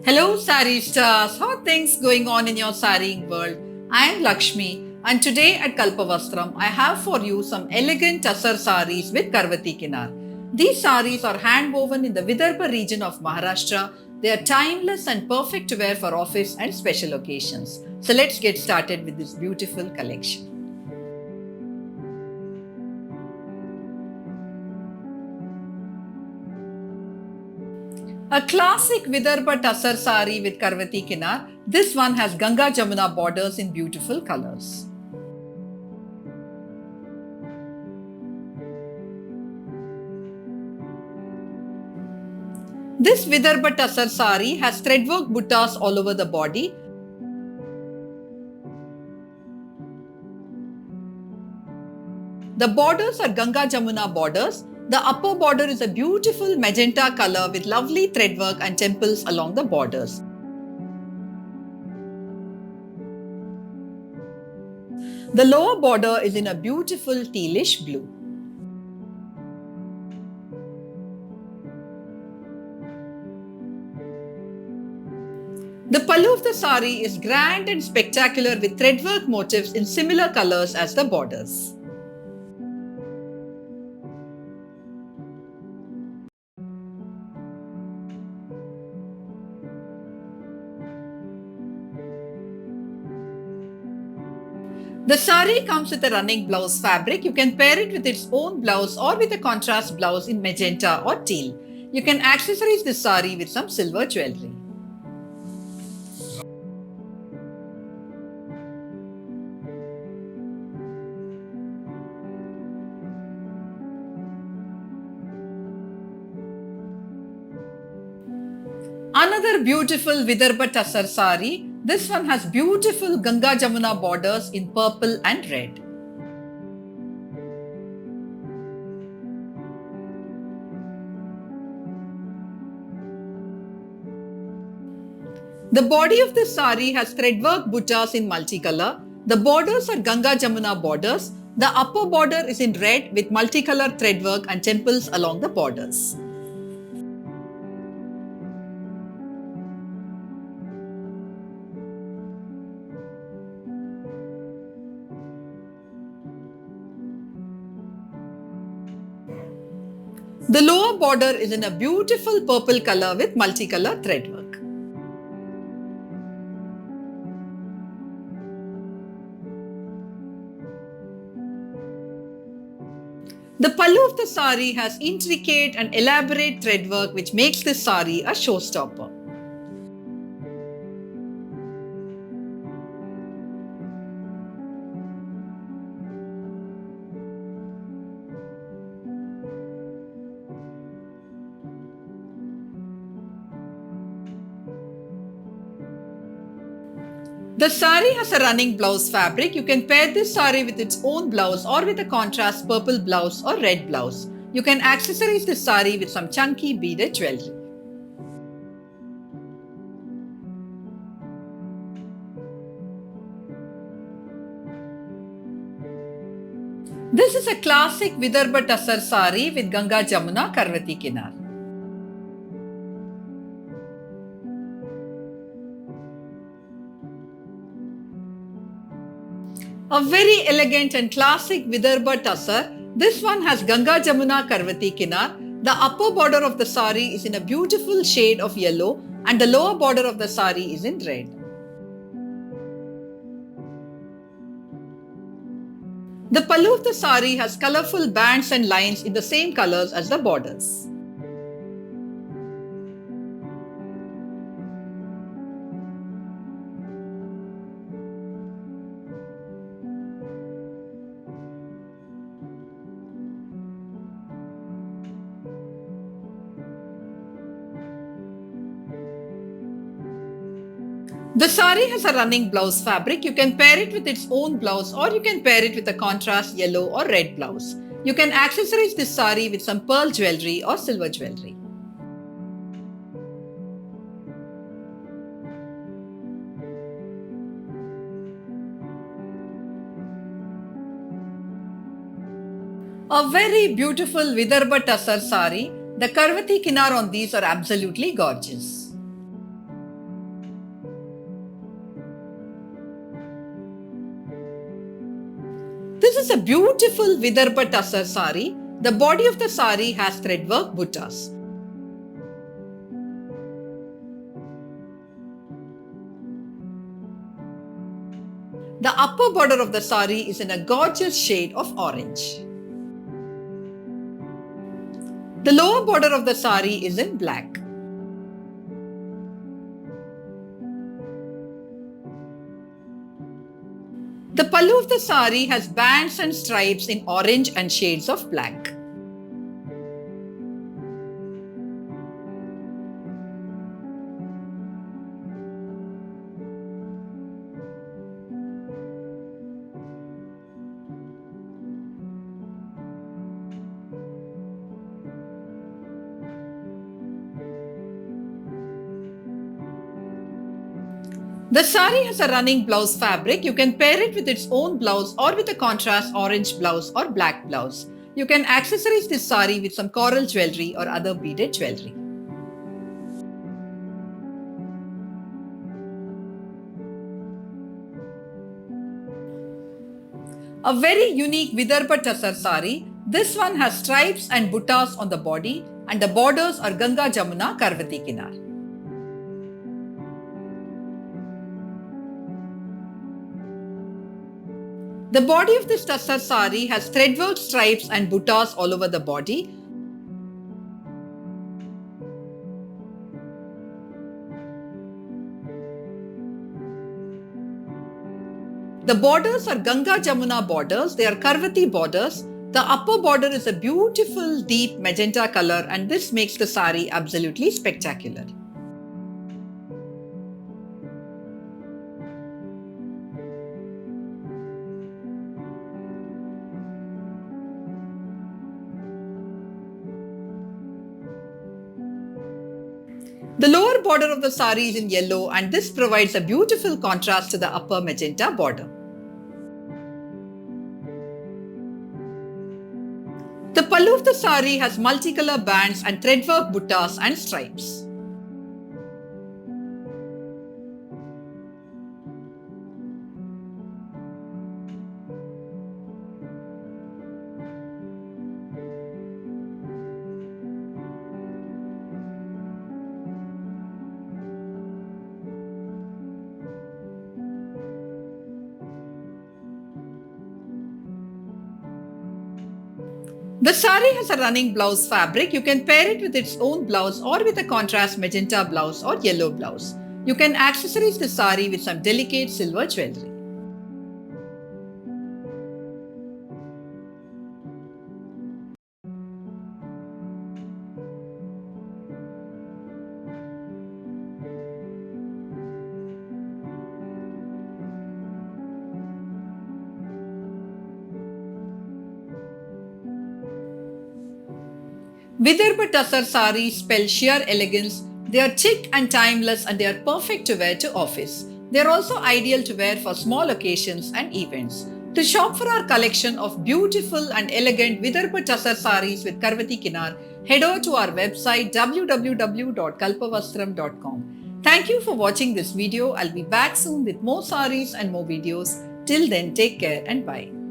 Hello, Sari Stars. How are things going on in your sareeing world? I am Lakshmi, and today at Kalpavastram, I have for you some elegant tussar sarees with Karvati Kinar. These sarees are hand woven in the Vidarbha region of Maharashtra. They are timeless and perfect to wear for office and special occasions. So let's get started with this beautiful collection. A classic Vidarbha tussar sari with Karvati Kinar. This one has Ganga Jamuna borders in beautiful colors. This Vidarbha tussar sari has threadwork buttas all over the body. The borders are Ganga Jamuna borders. The upper border is a beautiful magenta color with lovely threadwork and temples along the borders. The lower border is in a beautiful tealish blue. The pallu of the sari is grand and spectacular with threadwork motifs in similar colors as the borders. The sari comes with a running blouse fabric. You can pair it with its own blouse or with a contrast blouse in magenta or teal. You can accessorize this sari with some silver jewelry. Another beautiful Vidarbha tussar sari. This one has beautiful Ganga Jamuna borders in purple and red. The body of the sari has threadwork buttas in multicolor. The borders are Ganga Jamuna borders. The upper border is in red with multicolor threadwork and temples along the borders. The lower border is in a beautiful purple color with multicolor threadwork. The pallu of the sari has intricate and elaborate threadwork which makes this sari a showstopper. The sari has a running blouse fabric. You can pair this sari with its own blouse or with a contrast purple blouse or red blouse. You can accessorize this sari with some chunky beaded jewelry. This is a classic Vidarbha tussar sari with Ganga Jamuna Karvati Kinar. A very elegant and classic Vidarbha tussar. This one has Ganga Jamuna Karvati Kinar. The upper border of the sari is in a beautiful shade of yellow and the lower border of the sari is in red. The pallu of the sari has colorful bands and lines in the same colors as the borders. The sari has a running blouse fabric. You can pair it with its own blouse or you can pair it with a contrast yellow or red blouse. You can accessorize this sari with some pearl jewelry or silver jewelry. A very beautiful Vidarbha tussar sari. The Karvati Kinar on these are absolutely gorgeous. This is a beautiful Vidarbha Tussar sari. The body of the sari has threadwork buttas. The upper border of the sari is in a gorgeous shade of orange. The lower border of the sari is in black. The pallu of the sari has bands and stripes in orange and shades of black. The sari has a running blouse fabric. You can pair it with its own blouse or with a contrast orange blouse or black blouse. You can accessorize this sari with some coral jewelry or other beaded jewelry. A very unique Vidarbha Tussar sari. This one has stripes and buttas on the body and the borders are Ganga Jamuna Karvati Kinar. The body of this Tussar sari has threadwork stripes and buttas all over the body. The borders are Ganga Jamuna borders. They are Karvati borders. The upper border is a beautiful deep magenta color and this makes the sari absolutely spectacular. The lower border of the sari is in yellow and this provides a beautiful contrast to the upper magenta border. The pallu of the sari has multicolor bands and threadwork buttas and stripes. The sari has a running blouse fabric. You can pair it with its own blouse or with a contrast magenta blouse or yellow blouse. You can accessorize the sari with some delicate silver jewelry. Vidarbha Tussar saris spell sheer elegance. They are chic and timeless and they are perfect to wear to office. They are also ideal to wear for small occasions and events. To shop for our collection of beautiful and elegant Vidarbha Tussar saris with Karvati Kinar, head over to our website www.kalpavastram.com. Thank you for watching this video. I'll be back soon with more saris and more videos. Till then, take care and bye.